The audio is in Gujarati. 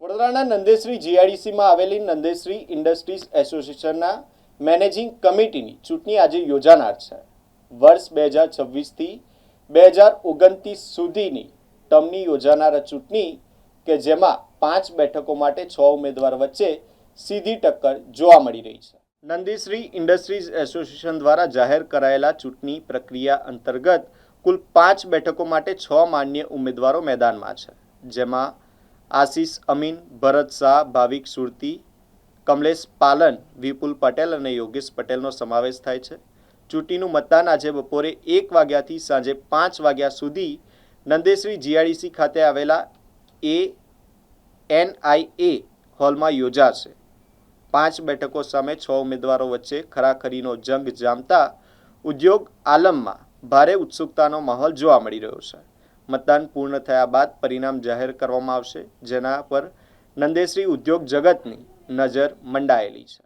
વડોદરાના નંદેશ્રી જીઆઈડીસીમાં આવેલી નંદેશ્રી ઇન્ડસ્ટ્રીઝ એસોસિએશનના મેનેજિંગ કમિટીની ચૂંટણી આજે યોજાનાર છે. વર્ષ 2026થી 2029 સુધીની ટર્મની યોજાનાર ચૂંટણી કે જેમાં 5 બેઠકો માટે 6 ઉમેદવાર વચ્ચે સીધી ટક્કર જોવા મળી રહી છે. નંદેશ્રી ઇન્ડસ્ટ્રીઝ એસોસિએશન દ્વારા જાહેર કરાયેલા ચૂંટણી પ્રક્રિયા અંતર્ગત કુલ 5 બેઠકો માટે 6 માન્ય ઉમેદવારો મેદાનમાં છે, જેમાં આશીષ અમીન, ભરત શાહ, ભાવિક સુરતી, કમલેશ પાલન, વિપુલ પટેલ અને યોગેશ પટેલનો સમાવેશ થાય છે. ચૂંટણીનું મતદાન આજે બપોરે 1 વાગ્યાથી સાંજે 5 વાગ્યા સુધી નંદેશ્રી જીઆઈડીસી ખાતે આવેલા NIA હોલમાં યોજાશે. 5 બેઠકો સામે 6 ઉમેદવારો વચ્ચે ખરાખરીનો જંગ જામતા ઉદ્યોગ આલમમાં ભારે ઉત્સુકતાનો માહોલ જોવા મળી રહ્યો છે. મતદાન પૂર્ણ થયા બાદ પરિણામ જાહેર કરવામાં આવશે, જેના પર નંદેશ્રી ઉદ્યોગ જગતની નજર મંડાયેલી છે.